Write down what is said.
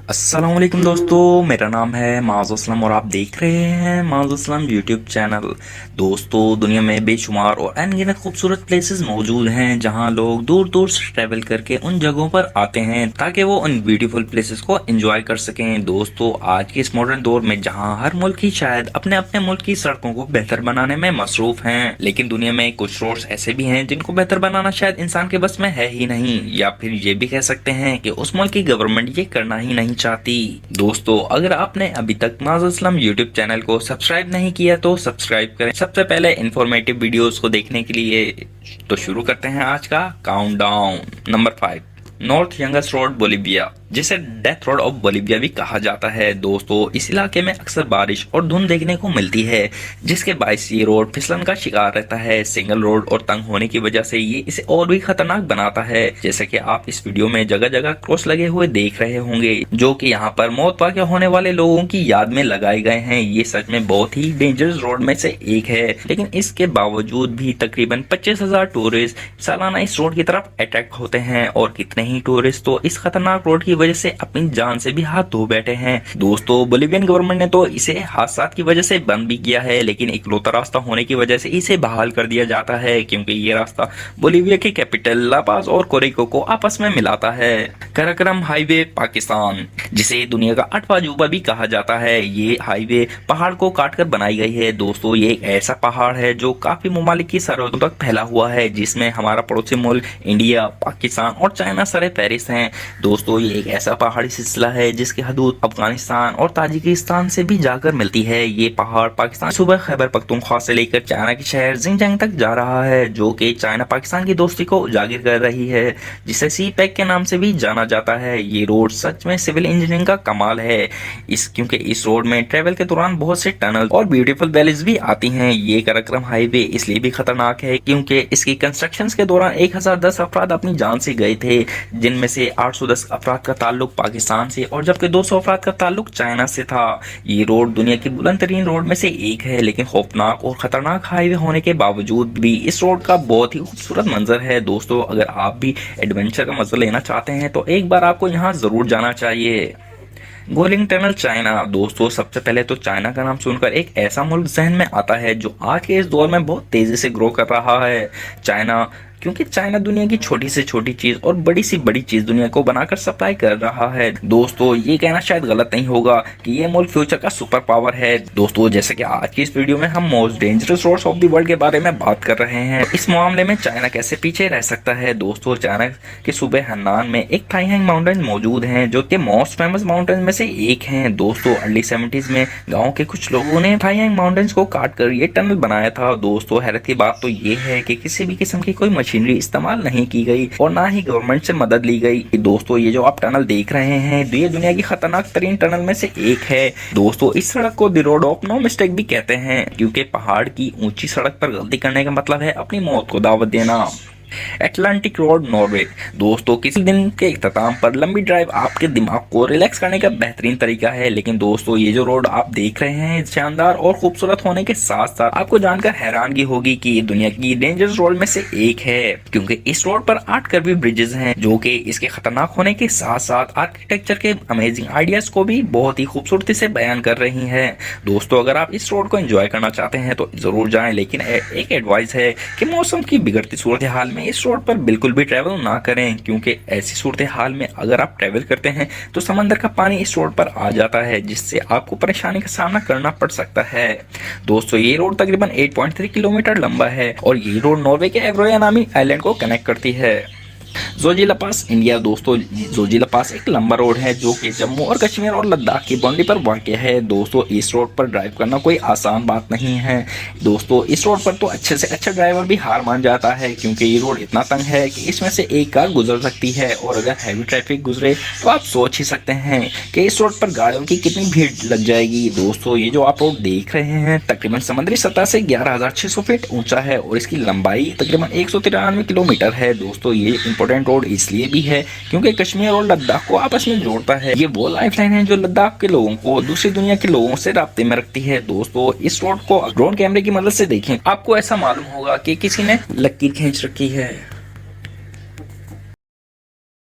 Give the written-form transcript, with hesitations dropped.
अस्सलामुअलैकुम दोस्तों, मेरा नाम है माज़ असलम और आप देख रहे हैं माज़ असलम यूट्यूब चैनल। दोस्तों, दुनिया में बेशुमार और अनगिनत खूबसूरत प्लेसेस मौजूद हैं जहां लोग दूर दूर से ट्रैवल करके उन जगहों पर आते हैं ताकि वो उन ब्यूटीफुल प्लेसेस को एंजॉय कर सकें। दोस्तों, आज के इस मॉडर्न दौर में जहां हर मुल्क ही शायद अपने अपने मुल्क की सड़कों को बेहतर बनाने में मसरूफ हैं, लेकिन दुनिया में कुछ रोड्स ऐसे भी हैं जिनको बेहतर बनाना शायद इंसान के बस में है ही नहीं, या फिर ये भी कह सकते हैं कि उस मुल्क की गवर्नमेंट ये करना ही नहीं चाहती। दोस्तों, अगर आपने अभी तक माज़ असलम यूट्यूब चैनल को सब्सक्राइब नहीं किया तो सब्सक्राइब करें सबसे पहले इंफॉर्मेटिव वीडियोस को देखने के लिए। तो शुरू करते हैं आज का countdown. Number 5, north Young's road Bolivia, जिसे डेथ रोड ऑफ बोलिविया भी कहा जाता है। दोस्तों, इस इलाके में अक्सर बारिश और धुंध देखने को मिलती है, जिसके बायस ये रोड फिसलन का शिकार रहता है। सिंगल रोड और तंग होने की वजह से ये इसे और भी खतरनाक बनाता है। जैसे कि आप इस वीडियो में जगह जगह क्रॉस लगे हुए देख रहे होंगे, जो कि यहाँ पर मौत वाक़या होने वाले लोगों की याद में लगाए गए हैं। ये सच में बहुत ही डेंजरस रोड में से एक है, लेकिन इसके बावजूद भी तकरीबन 25,000 टूरिस्ट सालाना इस रोड की तरफ अट्रैक्ट होते हैं, और कितने ही टूरिस्ट तो इस खतरनाक रोड की वजह से अपनी जान से भी हाथ धो बैठे हैं। दोस्तों, बोलिवियन गवर्नमेंट ने तो इसे हादसात की वजह से बंद भी किया है, लेकिन इकलौता रास्ता होने की वजह से इसे बहाल कर दिया जाता है, क्योंकि ये रास्ता बोलिविया की कैपिटल लापाज और कोरिको को आपस में मिलाता है। कराकोरम हाईवे पाकिस्तान, जिसे दुनिया का 8वां अजूबा भी कहा जाता है, ये हाईवे पहाड़ को काटकर बनाई गई है। दोस्तों, ये एक ऐसा पहाड़ है जो काफी ममालिक की सरहदों तक फैला हुआ है, जिसमें हमारा पड़ोसी मुल्क इंडिया, पाकिस्तान और चाइना सरे फहरिस्त हैं। दोस्तों, ये एक ऐसा पहाड़ी सिलसिला है जिसकी हदूद अफगानिस्तान और ताजिकिस्तान से भी जाकर मिलती है। ये पहाड़ पाकिस्तान सुबह खैबर पख्तूनख्वा से लेकर चाइना के शहर जिनजियांग तक जा रहा है, जो कि चाइना पाकिस्तान की दोस्ती को उजागर कर रही है, जिसे सी पैक के नाम से भी जाना जाता है। ये रोड सच में सिविल इंजीनियरिंग का कमाल है, क्योंकि इस रोड में ट्रेवल के दौरान बहुत से टनल और ब्यूटीफुल वैलीज भी आती हैं। ये कराकोरम हाईवे इसलिए भी खतरनाक है क्योंकि इसकी कंस्ट्रक्शन के दौरान 1010 अफराद अपनी जान से गए थे, जिनमें से 810 अफराद का ताल्लुक पाकिस्तान से और जबकि 200 अफराद का ताल्लुक चाइना से था। ये रोड दुनिया की बुलंद तरीन रोड में से एक है, लेकिन खौफनाक और खतरनाक हाईवे होने के बावजूद भी इस रोड का बहुत ही खूबसूरत मंजर है। दोस्तों, अगर आप भी एडवेंचर का मजा लेना चाहते हैं तो एक बार आपको यहाँ जरूर जाना चाहिए। गोलिंग टनल चाइना। दोस्तों, सबसे पहले तो चाइना का नाम सुनकर एक ऐसा मुल्क जहन में आता है जो आज के इस दौर में बहुत तेजी से ग्रो कर रहा है। चाइना, क्योंकि चाइना दुनिया की छोटी से छोटी चीज और बड़ी सी बड़ी चीज दुनिया को बनाकर सप्लाई कर रहा है। दोस्तों, ये कहना शायद गलत नहीं होगा कि ये मुल्क फ्यूचर का सुपर पावर है। दोस्तों, जैसे कि आज की इस वीडियो में हम most dangerous roads of the world के बारे में बात कर रहे हैं, इस मामले में चाइना कैसे पीछे रह सकता है। दोस्तों, चाइना के सूबे हन्नान में एक थाईहैंग माउंटेन मौजूद है, जो कि मोस्ट फेमस माउंटेन में से एक है। दोस्तों, अर्ली 70s में गाँव के कुछ लोगों ने थाईहैंग माउंटेन्स को काट कर ये टनल बनाया था। दोस्तों, हैरत की बात तो ये है कि किसी भी किस्म की कोई मशीनरी इस्तेमाल नहीं की गई और ना ही गवर्नमेंट से मदद ली गई। दोस्तों, ये जो आप टनल देख रहे हैं, ये दुनिया की खतरनाक तरीन टनल में से एक है। दोस्तों, इस सड़क को the road of no mistake भी कहते हैं, क्योंकि पहाड़ की ऊंची सड़क पर गलती करने का मतलब है अपनी मौत को दावत देना। Atlantic road, Norway. दोस्तों, किसी दिन के इख्तिताम पर लंबी ड्राइव आपके दिमाग को रिलैक्स करने का बेहतरीन तरीका है, लेकिन दोस्तों, ये जो रोड आप देख रहे हैं शानदार और खूबसूरत होने के साथ साथ आपको जानकर हैरानगी होगी कि ये दुनिया की डेंजरस रोड में से एक है, क्योंकि इस रोड पर 8 कर्वी ब्रिजेस हैं, जो कि इसके खतरनाक होने के साथ साथ आर्किटेक्चर के अमेजिंग आइडियाज को भी बहुत ही खूबसूरती से बयान कर रही है। दोस्तों, अगर आप इस रोड को एंजॉय करना चाहते हैं तो जरूर जाएं, लेकिन एक एडवाइस है कि मौसम की बिगड़ती सूरत हाल में इस रोड पर बिल्कुल भी ट्रैवल ना करें, क्योंकि ऐसी सूरत हाल में अगर आप ट्रैवल करते हैं तो समंदर का पानी इस रोड पर आ जाता है, जिससे आपको परेशानी का सामना करना पड़ सकता है। दोस्तों, ये रोड तकरीबन 8.3 किलोमीटर लंबा है और ये रोड नॉर्वे के एवरोया नामी आइलैंड को कनेक्ट करती है। जोजिला पास, इंडिया। दोस्तों, जोजिला पास एक लंबा रोड है जो कि जम्मू और कश्मीर और लद्दाख की बाउंड्री पर वाक़ है। दोस्तों, इस रोड पर ड्राइव करना कोई आसान बात नहीं है। दोस्तों, इस रोड पर तो अच्छे से अच्छा ड्राइवर भी हार मान जाता है, क्योंकि ये रोड इतना तंग है कि इसमें से एक कार गुजर सकती है, और अगर हैवी ट्रैफिक गुजरे तो आप सोच ही सकते हैं कि इस रोड पर गाड़ियों की कितनी भीड़ लग जाएगी। दोस्तों, ये जो आप रोड देख रहे हैं तकरीबन समुद्री सतह से 11,600 फीट ऊंचा है और इसकी लंबाई तकरीबन 193 किलोमीटर है। दोस्तों, ये इंपॉर्टेंट रोड इसलिए भी है क्योंकि कश्मीर और लद्दाख को आपस में जोड़ता है। ये वो लाइफलाइन है जो लद्दाख के लोगों को दूसरी दुनिया के लोगों से राब्ते में रखती है। दोस्तों, इस रोड को ड्रोन कैमरे की मदद से देखें, आपको ऐसा मालूम होगा कि किसी ने लकीर खींच रखी है।